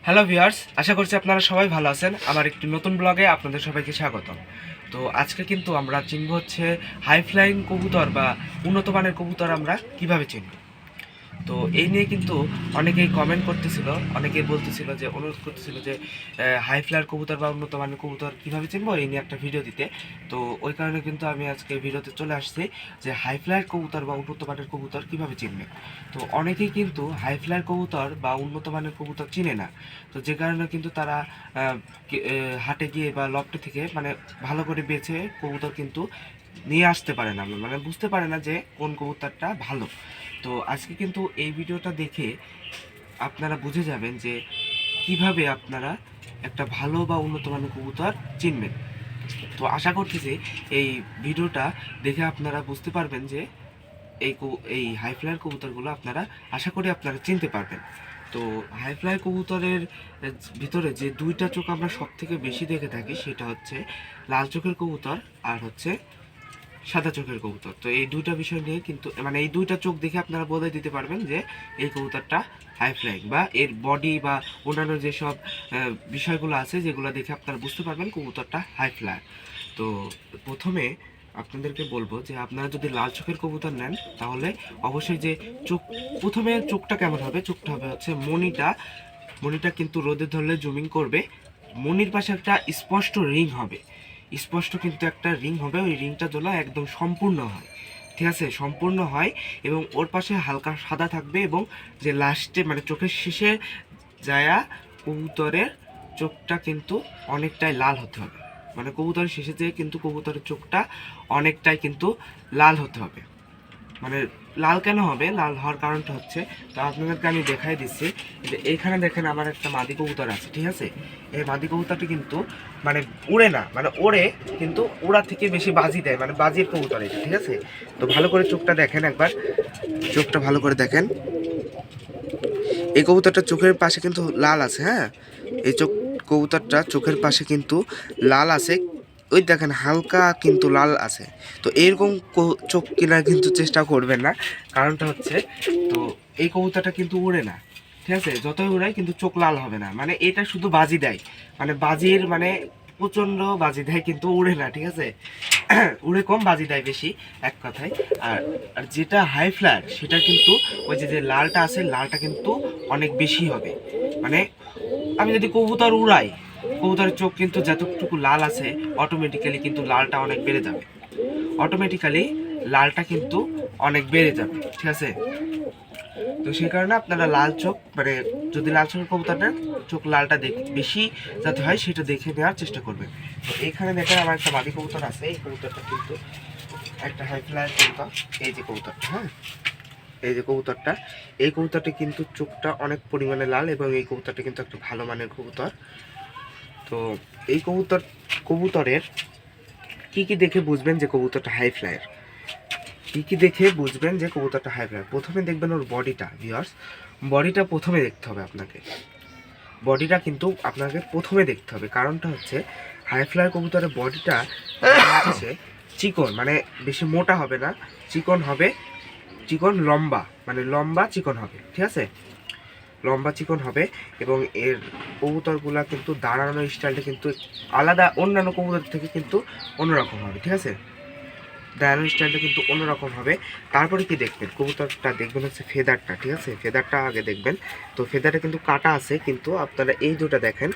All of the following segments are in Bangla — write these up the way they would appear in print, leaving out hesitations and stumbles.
হ্যালো ভিউয়ার্স, আশা করছি আপনারা সবাই ভালো আছেন। আমার একটি নতুন ব্লগে আপনাদের সবাইকে স্বাগতম। তো আজকে কিন্তু আমরা চিনব হচ্ছে হাই ফ্লাইং কবুতর বা উন্নত মানের কবুতর আমরা কিভাবে চিনব। তো এই নিয়ে কিন্তু অনেকেই কমেন্ট করতেছিল, অনেকেই বলতেছিল যে অনুরোধ করতেছিল যে হাই ফ্লায়ার কবুতর বা উন্নত মানের কবুতর কীভাবে চিনবো এই নিয়ে একটা ভিডিও দিতে। তো ওই কারণে কিন্তু আমি আজকে ভিডিওতে চলে আসছি যে হাই ফ্লায়ার কবুতর বা উন্নত মানের কবুতর কীভাবে চিনবে। তো অনেকেই কিন্তু হাই ফ্লায়ার কবুতর বা উন্নত মানের কবুতর চিনে না। তো যে কারণে কিন্তু তারা হাটে গিয়ে বা লফটে থেকে মানে ভালো করে বেছে কবুতর কিন্তু নিয়ে আসতে পারে না, মানে বুঝতে পারে না যে কোন কবুতরটা ভালো। তো আজকে কিন্তু এই ভিডিওটা দেখে আপনারা বুঝে যাবেন যে কিভাবে আপনারা একটা ভালো বা উন্নত মানের কবুতর চিনবেন। তো আশা করতেছি এই ভিডিওটা দেখে আপনারা বুঝতে পারবেন যে এই হাই ফ্লায়ার কবুতরগুলো আপনারা আশা করি আপনারা চিনতে পারবেন। তো হাই ফ্লায়ার কবুতরের ভিতরে যে দুইটা চোখ আমরা সব থেকে বেশি দেখে থাকি সেটা হচ্ছে লাল চোখের কবুতর আর হচ্ছে সাদা চোখের কবুতর। তো এই দুইটা বিষয় নিয়ে কিন্তু মানে এই দুইটা চোখ দেখে আপনারা বলে দিতে পারবেন যে এই কবুতরটা হাই ফ্লাইং, বা এর বডি বা অন্যান্য যেসব বিষয়গুলো আছে যেগুলো দেখে আপনারা বুঝতে পারবেন কবুতরটা হাই ফ্লায়ার। তো প্রথমে আপনাদেরকে বলবো যে আপনারা যদি লাল চোখের কবুতর নেন তাহলে অবশ্যই যে চোখ, প্রথমে চোখটা কেমন হবে, চোখটা হবে হচ্ছে মনিটা কিন্তু রোদে ধরলে জুমিং করবে। মনির পাশে একটা স্পষ্ট রিং হবে, স্পষ্ট কিন্তু একটা রিং হবে, ওই রিংটা যেন একদম সম্পূর্ণ হয়, ঠিক আছে, সম্পূর্ণ হয়। এবং ওর পাশে হালকা সাদা থাকবে এবং যে লাস্টে মানে চোখের শেষে যায়া কবুতরের চোখটা কিন্তু অনেকটাই লাল হতে হবে, মানে কবুতরের শেষে যেয়ে কিন্তু কবুতরের চোখটা অনেকটাই কিন্তু লাল হতে হবে। মানে লাল কেন হবে, লাল হওয়ার কারণটা হচ্ছে, তো আপনাদেরকে আমি দেখাই দিচ্ছি যে এইখানে দেখেন আমার একটা মাদি কবুতর আছে, ঠিক আছে। এই মাদি কবুতরটি কিন্তু মানে উড়ে না, মানে ওড়ে কিন্তু ওড়া থেকে বেশি বাজি দেয়, মানে বাজির কবুতর এটা, ঠিক আছে। তো ভালো করে চোখটা দেখেন একবার, চোখটা ভালো করে দেখেন। এই কবুতরটা চোখের পাশে কিন্তু লাল আছে, হ্যাঁ, এই কবুতরটা চোখের পাশে কিন্তু লাল আছে, ওই দেখেন হালকা কিন্তু লাল আছে। তো এরকম চোখ কেনার কিন্তু চেষ্টা করবেন না, কারণটা হচ্ছে, তো এই কবুতরটা কিন্তু উড়ে না, ঠিক আছে, যতই উড়ায় কিন্তু চোখ লাল হবে না, মানে এটা শুধু বাজি দেয়, মানে বাজির মানে প্রচণ্ড বাজি দেয় কিন্তু উড়ে না, ঠিক আছে। উড়ে কম, বাজি দেয় বেশি, এক কথায়। আর আর যেটা হাই ফ্লায়ার সেটা কিন্তু ওই যে লালটা আছে, লালটা কিন্তু অনেক বেশি হবে। মানে আমি যদি কবুতর উড়াই, কবুতরের চোখ কিন্তু যতটুকু লাল আছে অটোমেটিক্যালি কিন্তু লালটা অনেক বেড়ে যাবে, অটোমেটিক্যালি লালটা কিন্তু অনেক বেড়ে যাবে, ঠিক আছে। তো সেই কারণে আপনারা লাল চোখ, মানে যদি লাল চোখের কবুতর নেন, চোখ লালটা বেশি যাতে হয় সেটা দেখে নেওয়ার চেষ্টা করবেন। তো এইখানে দেখেন আমার একটা মাদি কবুতর আছে, এই কবুতরটা কিন্তু একটা হাই ফ্লায়ার কবুতর, এই যে কবুতরটা, হ্যাঁ, এই যে কবুতরটা, এই কবুতরটা কিন্তু চোখটা অনেক পরিমাণে লাল এবং এই কবুতরটা কিন্তু একটা ভালো মানের কবুতর। তো এই কবুতরের কি কি দেখে বুঝবেন যে কবুতরটা হাই ফ্লায়ার, কি কি দেখে বুঝবেন যে কবুতরটা হাই ফ্লায়ার? প্রথমে দেখবেন ওর বডিটা, ভিউয়ার্স, বডিটা প্রথমে দেখতে হবে আপনাকে, বডিটা কিন্তু আপনাকে প্রথমে দেখতে হবে। কারণটা হচ্ছে হাই ফ্লায়ার কবুতরের বডিটা হচ্ছে চিকন, মানে বেশি মোটা হবে না, চিকন হবে, চিকন লম্বা, মানে লম্বা চিকন হবে, ঠিক আছে, লম্বা চিকন হবে। এবং এর কবুতরগুলা কিন্তু দাঁড়ানোর স্টাইলটা কিন্তু আলাদা, অন্যান্য কবুতর থেকে কিন্তু অন্যরকম হবে, ঠিক আছে, দাঁড়ানোর স্টাইলটা কিন্তু অন্যরকম হবে। তারপরে কি দেখবেন, কবুতরটা দেখবেন হচ্ছে ফেদারটা, ঠিক আছে, ফেদারটা আগে দেখবেন। তো ফেদারটা কিন্তু কাটা আছে, কিন্তু আপনারা এই দুটো দেখেন,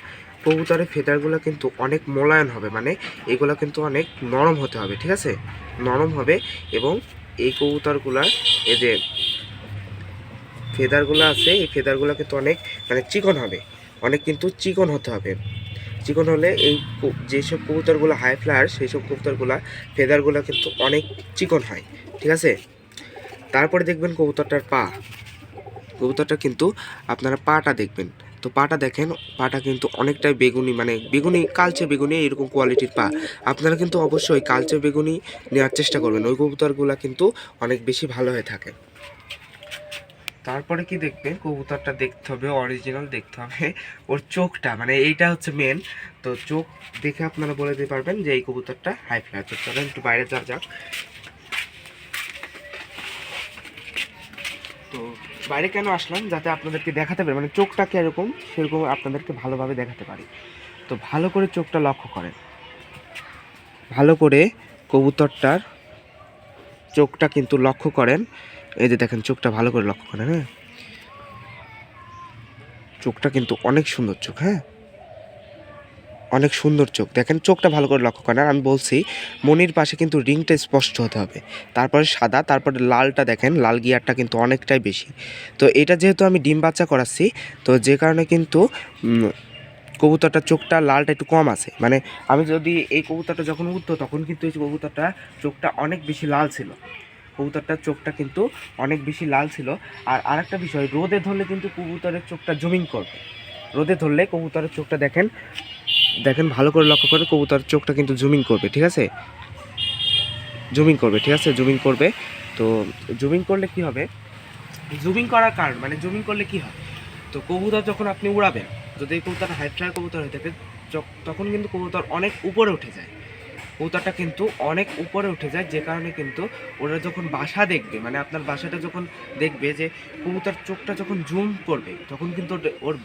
কবুতরের ফেদারগুলো কিন্তু অনেক মোলায়েম হবে, মানে এগুলো কিন্তু অনেক নরম হতে হবে, ঠিক আছে, নরম হবে। এবং এই কবুতরগুলার এই যে ফেদারগুলো আছে, এই ফেদারগুলো কিন্তু অনেক মানে চিকন হবে, অনেক কিন্তু চিকন হতে হবে। চিকন হলে এই যেসব কবুতরগুলো হাই ফ্লায়ার সেই সব কবুতরগুলো ফেদারগুলো কিন্তু অনেক চিকন হয়, ঠিক আছে। তারপরে দেখবেন কবুতরটার পা, কবুতরটা কিন্তু আপনারা পাটা দেখবেন। তো পাটা দেখেন, পাটা কিন্তু অনেকটাই বেগুনি, মানে বেগুনি, কালচে বেগুনি এরকম কোয়ালিটির পা। আপনারা কিন্তু অবশ্যই কালচে বেগুনি নেওয়ার চেষ্টা করবেন, ওই কবুতরগুলো কিন্তু অনেক বেশি ভালো হয়ে থাকে। তারপরে কি দেখবেন, কবুতরটা দেখতে হবে অরিজিনাল, দেখতে হবে ওর চোখটা, মানে এইটা হচ্ছে মেন। তো চোখ দেখে আপনারা বলে দিতে পারবেন যে এই কবুতরটা হাই ফ্লায়ার। তো চলেন একটু বাইরে যাওয়া যাক। তো বাইরে কেন আসলাম, যাতে আপনাদেরকে দেখাতে পারি মানে চোখটা কীরকম সেরকম আপনাদেরকে ভালোভাবে দেখাতে পারি। তো ভালো করে চোখটা লক্ষ্য করেন, ভালো করে কবুতরটার চোখটা কিন্তু লক্ষ্য করেন। এই যে দেখেন চোখটা ভালো করে লক্ষ্য করেন, হ্যাঁ চোখটা কিন্তু অনেক সুন্দর চোখ, হ্যাঁ অনেক সুন্দর চোখ। দেখেন চোখটা ভালো করে লক্ষ্য করেন। আমি বলছি মনির পাশে কিন্তু রিংটা স্পষ্ট হতে হবে, তারপরে সাদা, তারপরে লালটা দেখেন লাল গিয়ারটা কিন্তু অনেকটাই বেশি। তো এটা যেহেতু আমি ডিম বাচ্চা করাচ্ছি, তো যে কারণে কিন্তু কবুতরটার চোখটা লালটা একটু কম আছে। মানে আমি যদি এই কবুতরটা যখন উঠতো তখন কিন্তু এই কবুতরটা চোখটা অনেক বেশি লাল ছিল, কবুতরটার চোখটা কিন্তু অনেক বেশি লাল ছিল। আর আরেকটা বিষয়, রোদে ধরলে কিন্তু কবুতরের চোখটা জুমিং করবে, রোদে ধরলে কবুতরের চোখটা দেখেন দেখেন ভালো করে লক্ষ্য করে কবুতরের চোখটা কিন্তু জুমিং করবে, ঠিক আছে জুমিং করবে, ঠিক আছে জুমিং করবে। তো জুমিং করলে কি হবে, জুমিং করার কারণ মানে জুমিং করলে কি হয়, তো কবুতর যখন আপনি উড়াবেন, যদি এই কবুতর হাই ফ্লায়ার কবুতর হয়ে থাকে তখন কিন্তু কবুতর অনেক উপরে উঠে যায়, কবুতরটা কিন্তু অনেক উপরে উঠে যায়, যে কারণে কিন্তু ওরা যখন বাসা দেখবে মানে আপনার বাসাটা যখন দেখবে যে কবুতর চোখটা যখন জুম করবে তখন কিন্তু ওর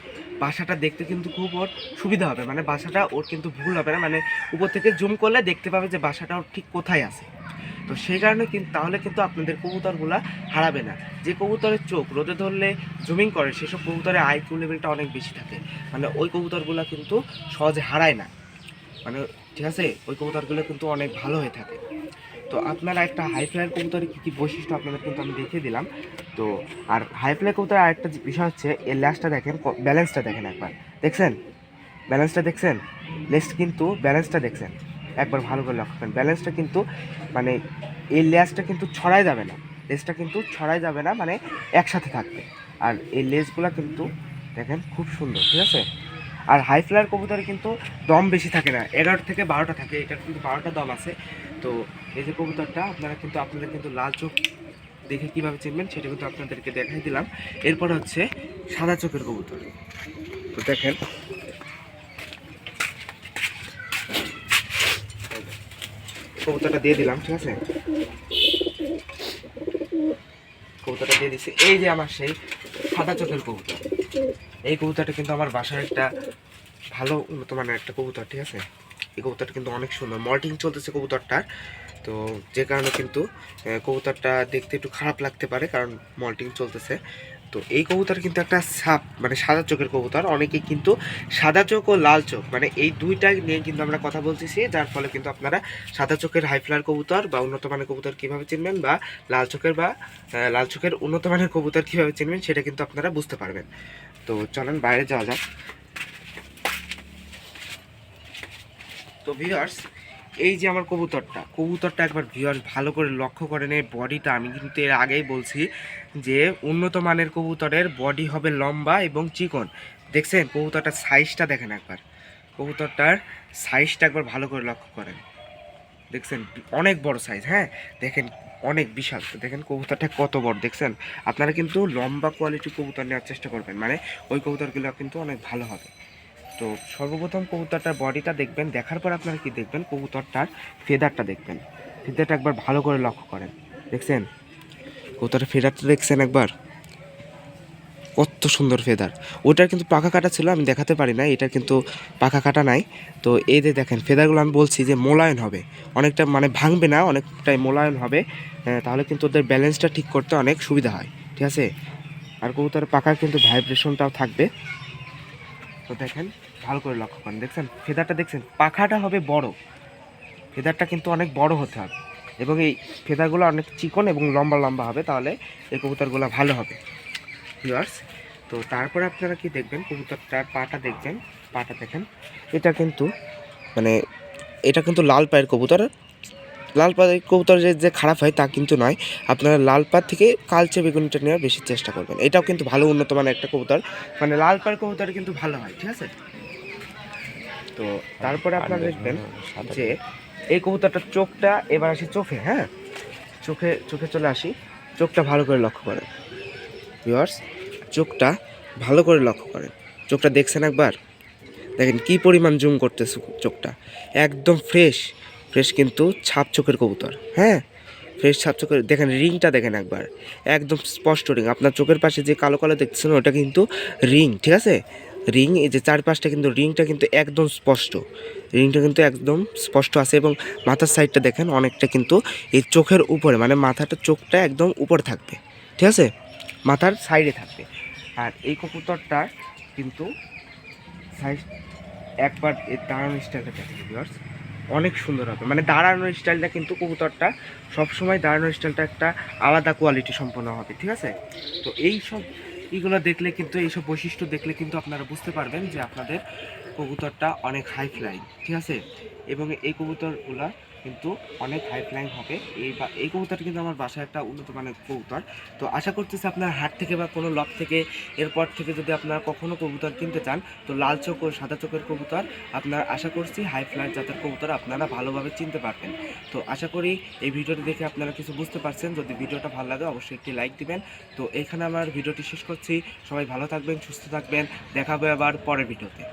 বাসাটা দেখতে কিন্তু খুব ওর সুবিধা হবে, মানে বাসাটা ওর কিন্তু ভুল হবে না, মানে উপর থেকে জুম করলে দেখতে পাবে যে বাসাটা ওর ঠিক কোথায় আছে। তো সেই কারণে কিন্তু তাহলে কিন্তু আপনাদের কবুতরগুলা হারাবে না। যে কবুতরের চোখ রোদে ধরলে জুমিং করে সেসব কবুতরের আইকিউ লেভেলটা অনেক বেশি থাকে, মানে ওই কবুতরগুলা কিন্তু সহজে হারায় না, মানে ঠিক আছে ওই কবুতরগুলো কিন্তু অনেক ভালো হয়ে থাকে। তো আপনারা একটা হাই ফ্লায়ার কবুতরের কী কী বৈশিষ্ট্য আপনাদের কিন্তু আমি দেখিয়ে দিলাম। তো আর হাই ফ্লায়ার কবুতরের আরেকটা বিষয় হচ্ছে এর ল্যাসটা দেখেন, ব্যালেন্সটা দেখেন একবার, দেখছেন ব্যালেন্সটা দেখছেন, লেস কিন্তু ব্যালেন্সটা দেখছেন একবার ভালো করে লক্ষ্য করেন, ব্যালেন্সটা কিন্তু মানে এই লেসটা কিন্তু ছড়াই যাবে না, লেসটা কিন্তু ছড়াই যাবে না, মানে একসাথে থাকবে। আর এই লেসগুলো কিন্তু দেখেন খুব সুন্দর, ঠিক আছে। আর হাই ফ্লায়ার কবুতরে কিন্তু দম বেশি থাকে না, 11 থেকে 12টা থাকে, এটার কিন্তু 12টা দম আছে। তো এই যে কবুতরটা আপনাদের কিন্তু লাল চোখ দেখে কীভাবে চিনবেন সেটা কিন্তু আপনাদেরকে দেখাই দিলাম। এরপর হচ্ছে সাদা চোখের কবুতর। তো দেখেন কবুতরটা দিয়ে দিলাম, ঠিক আছে কবুতরটা দিয়ে দিচ্ছি। এই যে আমার সেই সাদা চোখের কবুতর, এই কবুতরটা কিন্তু আমার বাসার একটা ভালো উন্নত মানের একটা কবুতর, ঠিক আছে। এই কবুতরটা কিন্তু অনেক সুন্দর, মল্টিং চলতেছে কবুতরটার, তো যে কারণে কিন্তু কবুতরটা দেখতে একটু খারাপ লাগতে পারে কারণ মল্টিং চলতেছে। তো এই কবুতর কিন্তু একটা সাপ মানে সাদা চোখের কবুতর, অনেকেই কিন্তু সাদা চোখ ও লাল চোখ মানে এই দুইটা নিয়ে কিন্তু আমরা কথা বলতেছি, যার ফলে কিন্তু আপনারা সাদা চোখের হাই ফ্লায়ার কবুতর বা উন্নত মানের কবুতর কীভাবে চিনবেন বা লাল চোখের উন্নত মানের কবুতর কীভাবে চিনবেন সেটা কিন্তু আপনারা বুঝতে পারবেন। তো চলেন বাইরে যাওয়া যাক। তো ভিউয়ার্স এই যে আমার কবুতরটা একবার ভিউয়ার্স ভালো করে লক্ষ্য করেন এই বডিটা। আমি কিন্তু এর আগেই বলছি যে উন্নত মানের কবুতরের বডি হবে লম্বা এবং চিকন। দেখছেন কবুতরটার সাইজটা দেখেন একবার, কবুতরটার সাইজটা একবার ভালো করে লক্ষ্য করেন, দেখছেন অনেক বড় সাইজ, হ্যাঁ দেখেন অনেক বিশাল। দেখেন কবুতরটা কত বড়, দেখছেন আপনারা কিন্তু লম্বা কোয়ালিটির কবুতর নেওয়ার চেষ্টা করবেন, মানে ওই কবুতরগুলো কিন্তু অনেক ভালো হবে। তো সর্বপ্রথম কবুতরটার বডিটা দেখবেন, দেখার পর আপনারা কি দেখবেন কবুতরটার ফেদারটা দেখবেন, ফেদারটা একবার ভালো করে লক্ষ্য করেন, দেখছেন কবুতরের ফেদারটা দেখছেন একবার কত সুন্দর ফেদার। ওটার কিন্তু পাখা কাটা ছিল, আমি দেখাতে পারি না, এটার কিন্তু পাখা কাটা নাই। তো এই যে দেখেন ফেদারগুলো আমি বলছি যে মোলায়েম হবে অনেকটা, মানে ভাঙবে না, অনেকটাই মোলায়েম হবে, তাহলে কিন্তু ওদের ব্যালেন্সটা ঠিক করতে অনেক সুবিধা হয়, ঠিক আছে। আর কবুতরের পাখার কিন্তু ভাইব্রেশনটাও থাকবে। তো দেখেন ভালো করে লক্ষ্য করেন, দেখছেন ফেদারটা দেখছেন, পাখাটা হবে বড়, ফেদারটা কিন্তু অনেক বড় হতে হবে এবং এই ফেদারগুলো অনেক চিকন এবং লম্বা লম্বা হবে, তাহলে এই কবুতরগুলো ভালো হবে ভিউয়ার্স। তো তারপরে আপনারা কি দেখবেন কবুতরটার পাটা দেখবেন, পাটা দেখেন এটা কিন্তু মানে এটা কিন্তু লাল পায়ের কবুতর, লাল পায়ের কবুতর যে খারাপ হয় তা কিন্তু নয়, আপনারা লাল পা থেকে কালচে বেগুনিটা নেওয়ার বেশি চেষ্টা করবেন, এটাও কিন্তু ভালো উন্নত মানের একটা কবুতর, মানে লাল পায়ের কবুতর কিন্তু ভালো হয়, ঠিক আছে। তো তারপরে আপনারা দেখবেন যে এই কবুতরটার চোখটা, এবার আসি চোখে, হ্যাঁ চোখে চলে আসি, চোখটা ভালো করে লক্ষ্য করেন ভিউয়ার্স, চোখটা ভালো করে লক্ষ্য করেন, চোখটা দেখছেন একবার, দেখেন কি পরিমাণ জুম করতেছে চোখটা, একদম ফ্রেশ কিন্তু ছাপ চোখের কবুতর, হ্যাঁ ফ্রেশ সাপ চোখের দেখেন রিংটা দেখেন একবার, একদম স্পষ্ট রিং। আপনার চোখের পাশে যে কালো কালো দেখতেছেন ওটা কিন্তু রিং, ঠিক আছে? রিং, এই যে চারপাশটা কিন্তু রিংটা কিন্তু একদম স্পষ্ট, রিংটা কিন্তু একদম স্পষ্ট আছে। এবং মাথার সাইডটা দেখেন অনেকটা কিন্তু এই চোখের উপরে, মানে মাথাটা চোখটা একদম উপরে থাকবে, ঠিক আছে, মাথার সাইডে থাকবে। আর এই কবুতরটা কিন্তু সাইজ একবার এর দাঁড়ানো স্টাইলটা দেখেন ভিউয়ার্স, অনেক সুন্দর হবে। মানে দাঁড়ানোর স্টাইলটা কিন্তু কবুতরটা সবসময় দাঁড়ানোর স্টাইলটা একটা আলাদা কোয়ালিটি সম্পন্ন হবে, ঠিক আছে? তো এই সব এইগুলো দেখলে কিন্তু, এইসব বৈশিষ্ট্য দেখলে কিন্তু আপনারা বুঝতে পারবেন যে আপনাদের কবুতরটা অনেক হাই ফ্লাইং, ঠিক আছে? এবং এই কবুতরগুলা কিন্তু অনেক হাই ফ্লাইং হবে। এই কবুতরটা কিন্তু আমার বাসায় একটা উন্নত মানের কবুতর। তো আশা করতেছি আপনার হাট থেকে বা কোনো লক থেকে এরপর থেকে যদি আপনারা কখনো কবুতর কিনতে চান, তো লাল চোখ ও সাদা চোখের কবুতর আপনার আশা করছি হাই ফ্লাইং জাতের কবুতর আপনারা ভালোভাবে চিনতে পারবেন। তো আশা করি এই ভিডিওটি দেখে আপনারা কিছু বুঝতে পারছেন। যদি ভিডিওটা ভালো লাগে অবশ্যই একটি লাইক দিবেন। তো এখানে আমার ভিডিওটি শেষ করছি। সবাই ভালো থাকবেন, সুস্থ থাকবেন, দেখা হবে আবার পরের ভিডিওতে।